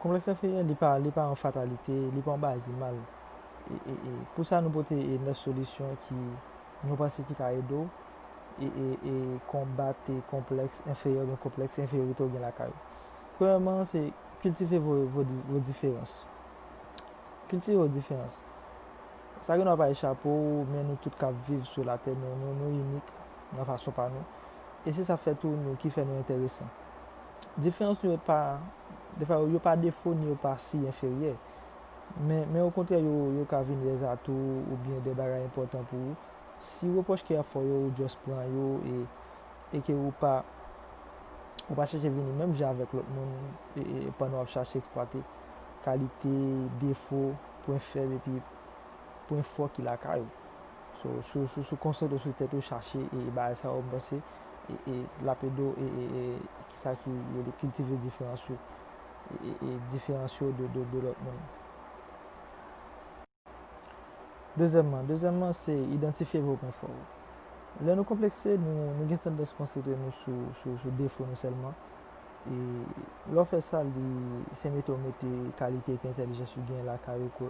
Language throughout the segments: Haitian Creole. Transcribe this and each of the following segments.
complexe inférieur, il pas en fatalité, il pas en bas qui mal. Pour ça, nous porter une solution qui nous pense qui a aidé et combattre le complexe infériorité ou bien la caille. Premièrement, c'est cultiver vos différences. Cultiver vos différences. Ça ne va pas échapper, mais nous tous vivre sur la terre, nous uniques, de la façon par nous. Et c'est ça fait tout nous qui fait nous intéressants. Différence n'est pas, des fois, il n'y a pas défaut ni pas si inférieur. Mais au contraire, il y a des atouts ou bien des bagages importants pour vous. Si vous reproche qu'il y a fort, vous juste prendre et que vous pas chercher venir même j'ai avec l'autre monde et pendant chercher exploiter qualité, défaut, point faible et puis point fort qu'il a carré. So concentre sur tête chercher et bah ça va passer et la pédo et qui ça qui cultiver différenciaux et différenciaux de l'autre monde. Deuxièmement, c'est identifier vos points forts. Là, nous complexer, nous avons tendance à concentrer nous sur défaut nous seulement. Et l'on fait ça, c'est mettre qualité et intelligence gain là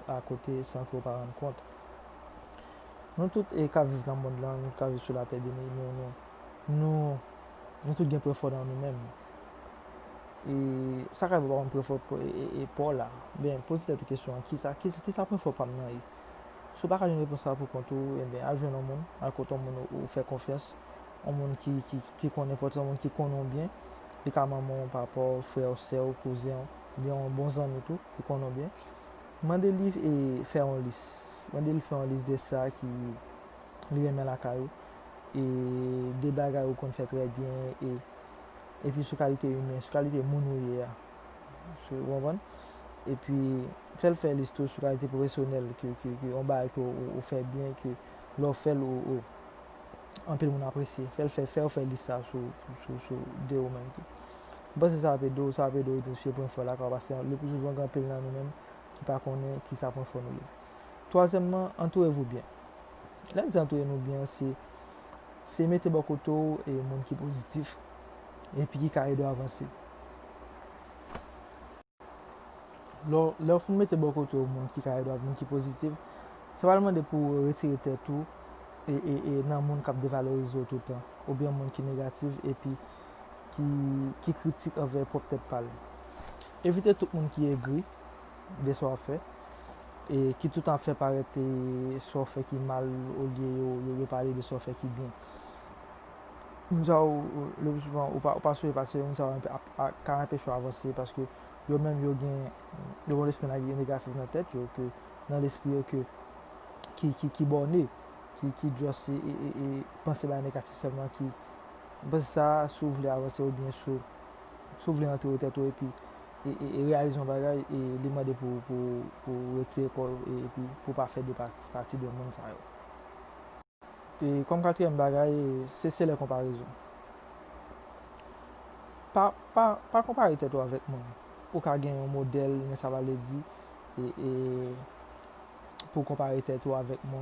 à côté sans qu'on pas rendre compte. Nous tous et qu'à vivre dans le monde là, nous qu'à vivre sur la terre, nous tous bien plus fort dans nous-mêmes. Et ça va avoir un plus fort et pour là. Bien, posez cette question, qui ça prend fort pas maintenant. Si vous n'avez pas de réponse pour contour, eh bien, à jouer un monde, à côté un monde où faire confiance, un monde qui connaît pas, un monde qui connaît bien, et comme maman, papa, frère, soeur, cousin, bien bons amis tout, qui connaît bien. Mandez livre et faire une liste. Mandez livre faire une liste de ça qui lui remet la caillou et des bagages qu'on fait très bien et puis sur qualité humaine, sur qualité monouille, sur bon. Et puis faire liste sur qualité professionnelle que on va que on fait bien que l'on fait en peu mon apprécier faire liste ça sur deux ou même parce que ça peut identifier point fort là parce que le plus souvent quand peu là nous même qui pas connaît qui ça point fort nous. Troisièmement, entourez-vous bien. Là entourez-nous bien c'est mettre beaucoup de et monde qui positif et puis qui aide à avancer. Leur faut mettre beaucoup de monde qui aide à monde qui positif. C'est pas vraiment pour retirer tout et dans le monde qui dévalorise tout le temps ou bien monde qui est négatif et puis qui critique envers peut-être pas. Évitez tout le monde qui est gris de ce fait et qui tout en fait paraître soit fait qui mal au lieu de parler de soit fait qui bien. Nous avons le plus souvent ou pas parce que nous avons un peu avancer parce que yo même yo gain le bon esprit négatif dans la tête que dans l'esprit que qui borné qui juste et penser à négatif seulement qui parce que ça s'ouvre avancer ou bien s'ouvre entrer au tête et puis et réaliser un bagage et demander pour retirer et puis pour pas faire de partie de monde ça. Et comme quatrième bagage c'est les comparaisons. Pas comparer tête avec moi. Ou ka gen un modèle mais ça va le dire et pour comparer tête avec mon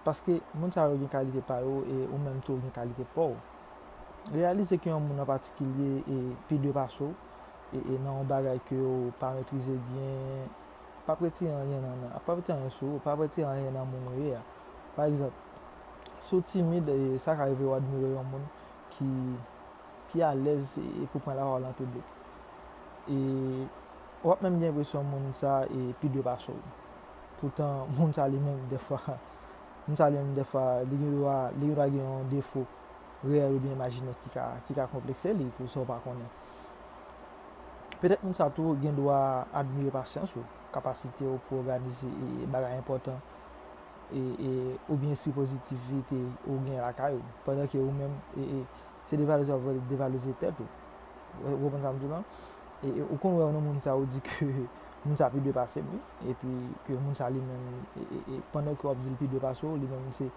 parce que mon ça a une qualité par eux et ou même tout une qualité pour réaliser qu'il y a un monde en particulier et puis de passo et dans un bagage que pas maîtriser bien pas prêter rien dans pas prêter rien sur pas prêter rien dans mon réel par exemple si timide et ça arrive à admirer un monde qui qui est à l'aise et pour prendre la parole en public et on a même bien l'impression que mon ça et puis de passo pourtant mon ça lui-même des fois moun sa li men defa li gen un défaut réel ou bien imaginaire qui a complexé li tout ça pas connaît. Peut-être moun sa tout gen doit admirer patience ou capacité pour organiser et bagay important et ou bien esprit positivité ou gen la caille pendant que ou même et c'est dévaloriser tête ou pense ça me dit là et au qu'on voit moun sa ou dit que moun sa pi de passer et puis que moun sa li même et pendant que observe pi de passer lui même c'est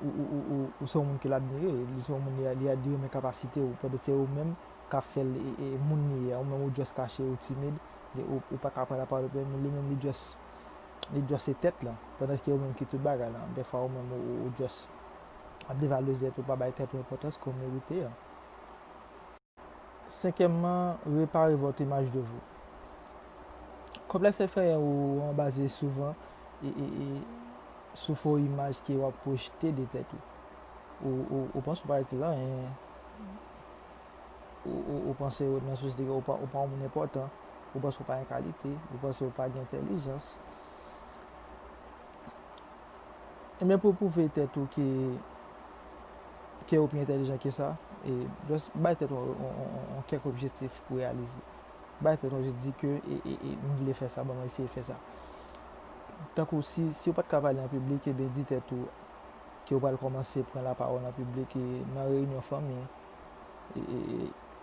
ou son moun ki l'admire, li son moun li admire mes capacités ou peut-être c'est ou même qu'a fait et moun ni ou même ou juste caché ou timide ou pas capable de parler mais lui même li just ses tête là pendant qu'il y a même qui tout bagarre là des fois ou même ou just à dévaloriser tout pas bailler tête importance comme mérité. Cinquièmement, réparez votre image de vous. Kompleks inférieur ou an base souvan sou fo imaj ki wap projete de tèt ou pense ou pa eti lan, ou pense nan sosyete ou pa moun important, ou pense ou pa yon kalite, ou pense ou pa gen intelijans. E men pou pouve tèt ou ki ou pi intelijan ki sa, just bay tèt ou kek objektif pou realize. Bay tèt ou je di ke m vle fè sa, ba m esye fè sa. Tankou si ou pat ka pale an publik, e ben di tèt ou ki ou pal komanse pren la parol an publik nan reynyon fami,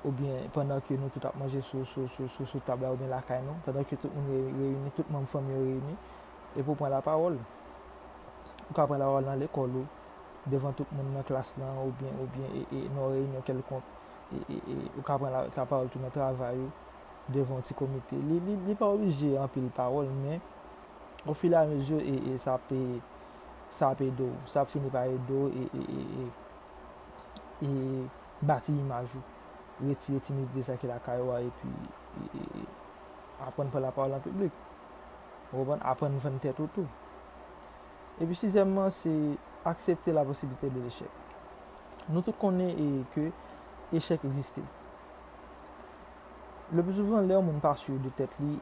ou bien pendant ke nou tout ap manje sou tabla ou bien la kay nou, pendant ke tout moun reyni, tout moun fami reyni, e pou pren la parol. Ou ka pren la parol nan l'ekol ou, devan tout moun nan klas nan, ou bien nan reynyon kelkonk, ou ka pren la parol tout nan travay ou, devan ti komite. Li pa oblige anpil parol, men, au fil a mesure, sa ap edo, sa ap fini pa edo, bati imaj ou, retire timidite sa ki la kaywa, et puis apren pa la parole en public, apren fèn tèt ou tout. Et puis sixièmement, c'est accepter la possibilité de l'échec. Nous tout konnen que échec existe. Le plus souvent, lè, moun pa sur de tèt li,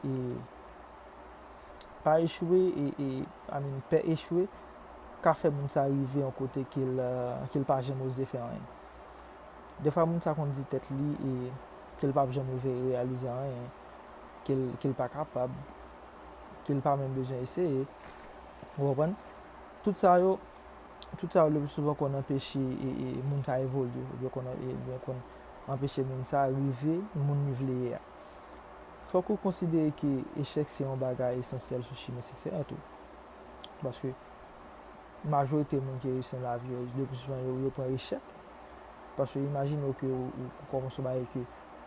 pa échouer, pe échouer, ka fè moun sa arrive an kote kil pa jem ose fè an. De fwa moun sa kon di tèt li, kil pa jem ose realize an, kil pa kapab, kil pa men bejan eseye. Ou repren? Tout sa yo le plus souvent kon empêche moun sa évolue, ou bien kon empêche moun sa arrive, moun mi vle ya. Faut qu'on considère que l'échec c'est un bagage essentiel sur chimie, c'est un tout. Parce que la majorité des gens qui réussissent dans la vie, le plus souvent, ils prennent l'échec. Parce que imaginez que vous commencez à que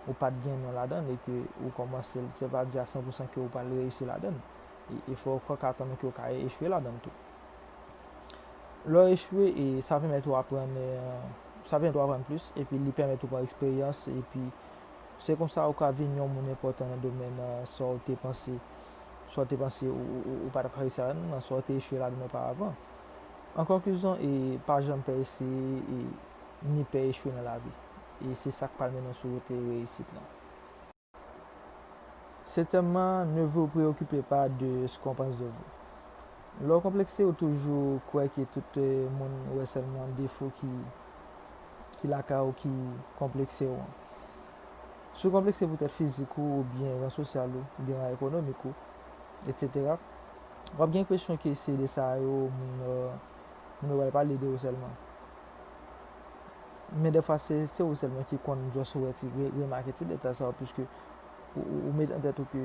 vous pas de gain dans la donne et que vous commencez, c'est pas dire à 100% que vous pas réussir la donne. Il faut qu'attendre que vous ayez échoué la donne tout. Leur échouer, et ça permet de apprendre plus, et puis il permet de prendre expérience, et puis c'est comme ça qu'on vient mon important dans le domaine, soit tu pensé ou pas réussir là, soit tu échoué là-dedans auparavant. En conclusion, pas jamais pas essayer ni pas échouer dans la vie. Et c'est ça qui parle maintenant sur votre réussite là. Septièmement, ne vous préoccupez pas de ce qu'on pense de vous. Le complexe est toujours quoi que tout le monde a seulement des défauts qui la ou qui complexé. Ce complexe peut être physique ou bien social ou bien économique, etc. On a bien l'impression que c'est de ça que on ne va pas l'aider seulement. Mais des fois, c'est eux seulement qui comptent juste remarquer ces détails, puisque ou mettre en tête que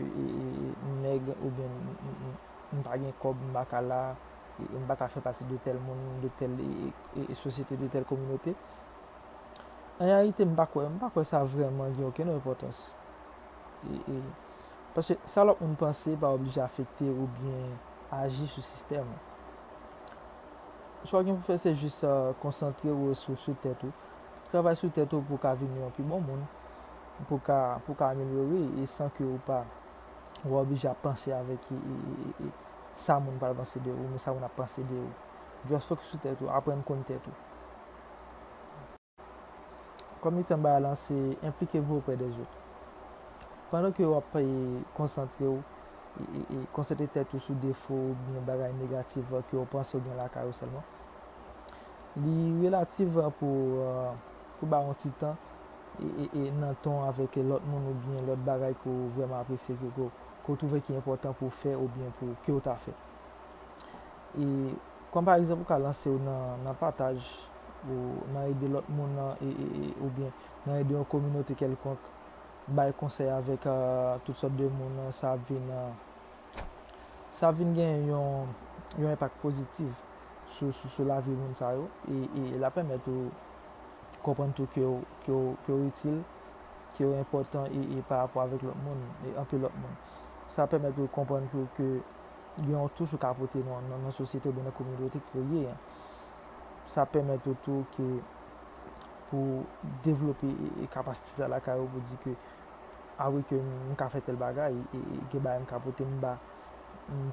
nègre ou bien pas gain comme bakala et pas faire partie de tel monde, de telle société, de telle communauté. En réalité, je ne sais pas ça a vraiment aucune importance. Parce que ça, on pense pas obligé à affecter ou bien agir sur le système. Soit qu'on peut faire, c'est juste concentrer sur tête. Travailler sur tête pour qu'à venir un plus bon monde, pour qu'à améliorer et sans que vous pas obligé à penser avec ça, on ne pas penser de vous, mais ça, on a pensé de vous. Juste focus sur tête, apprendre à connaître tête. Comme il balance, c'est impliquez-vous auprès des autres. Pendant que vous concentrez et concentrer tête sur défaut ou bien bagages négatifs que vous pensez bien la carrière seulement. Les relatifs pour un petit temps et dans ton avec l'autre monde ou bien l'autre bagaille que vous vraiment appréciez que vous trouvez qui est important pour faire ou bien pour que vous avez fait. Et comme par exemple, vous lancer dans partage ou dans aider l'autre monde ou bien dans aider une communauté quelconque, bail conseil avec toutes sortes de monde, ça vient gagner un impact positif sur la vie de monde et la permet de comprendre tout qui est utile, qui est important et par rapport avec l'autre monde et un peu l'autre monde. Ça permet de comprendre que il y a tout ce capoté dans la société ou dans la communauté créée. Ça permet tout que pour développer et capacité à la carrière pour dire que oui que m ka fè tel bagay ge bay m ka pote m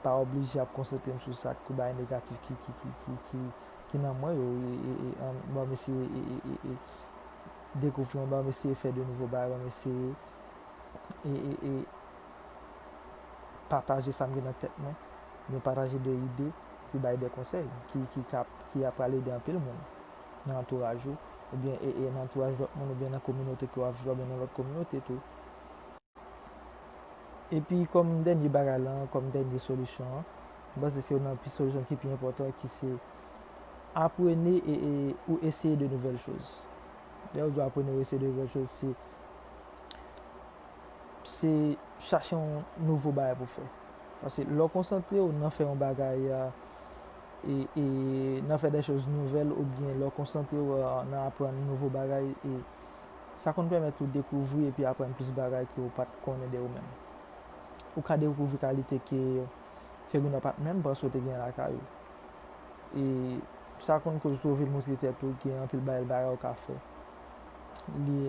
pa oblije ap konsentre m sou sa kou bay negatif ki nan mwen yo ba m ese dekouvri, ba m ese fè de nouvo bagay, ba m ese pataje sa m gen nan tèt mwen, m pataje de ide, pi bay de konsey ki ap pale de anpil moun nan entouraj yo, ou bien nan entouraj lot moun, ou bien nan kominote ki wav, ou bien nan lot kominote tou. E pi kom denye bagay lan, kom denye solusyon, bas se yon nan pi solusyon ki pi important ki se apwene ou eseye de nouvel chouz. Ya ou jo apwene ou eseye de nouvel chouz, se chache yon nouvo bagay pou fè. Pase lò konsantre ou nan fè yon bagay nan fè de chouz nouvel, ou bien lò konsantre ou nan apwen nouvo bagay, sa kon pèmèt ou dekouvri e pi apwen plus bagay ki ou pat konen de ou men. Ou ka dekouvri kalite ke gen apat menm pas ou te gen la ka yo. E sa kon kouz tou vil moutri tetou ki an pil bayel bagay ou ka fe.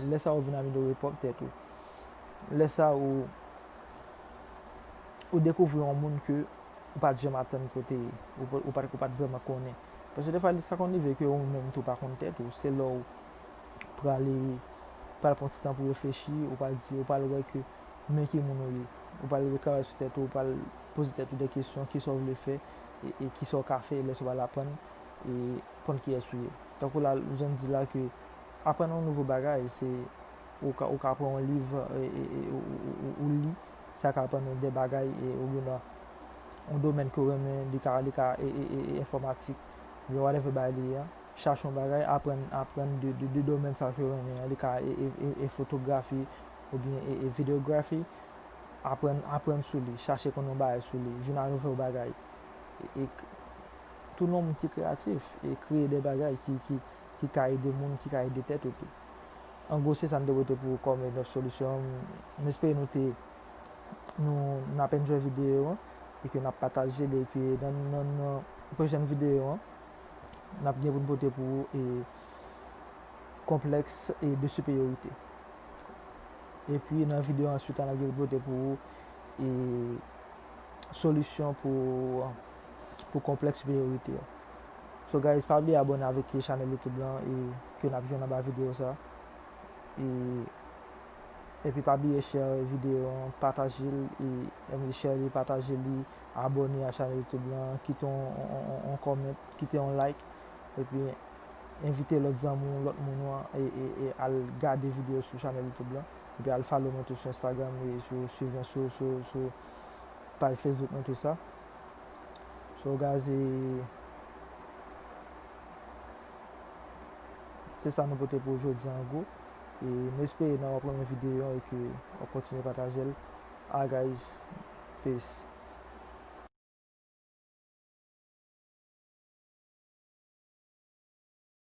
Lè sa ou vin ami do repop tetou. Lè sa ou dekouvri an moun ke ou pat jem aten kote, ou pat vreman konen. Pase defa sa kon nive ke ou menm tou pa kon tetou. Se lò ou pral pon ti tan pou reflechi, ou pral wè ke men ki moun ou ye. Ou pal rekare sou tèt ou pal pose tèt ou de kesyon ki so vle fè e ki so ka fè, lè so wala apan e pon ki esouye. Tako la, jen di la ke apan an nouvo bagay, se ou ka apren an liv ou li, sa ka apan an de bagay ou gen an domen ko remen di ka informatik, yo whatever bagay li ya, chache an bagay, apren de domen sa ko remen, di ka fotografi ou bien videografi, apren sou li, chache konon bagay sou li, vin an nouvel bagay. Tout nom ki kreatif, kreye de bagay ki ka ede moun, ki ka ede tèt ou tou. An gros se san de wote pou kome 9 solusyon. M'espere nou nap enjoy videyo, e ke nap pataje li, e pi nan projen videyo, nap gen pou n'pote pou kompleks e de superiorite. E pi nan videyo answit an ap gen pou n'pote pou solusyon pou kompleks superiorite. So guys, pa bli abone avek ki chanel YouTube lan, e ke nap jwen nan ba videyo sa. E pi pa bli share videyo, pataje li, share li, pataje li, abone a chanel YouTube lan, kite on comment, kite on like, e pi invite lot zanmou, lot moun e al gade videyo sou chanel YouTube lan, e pi al follow mwen tou sou Instagram, e sou page Facebook mwen tout sa. So guys, se sa nou pote pou jodi an go. E n'espere nan wap pran men videyo e ke wap kontine patajel. Guys, peace.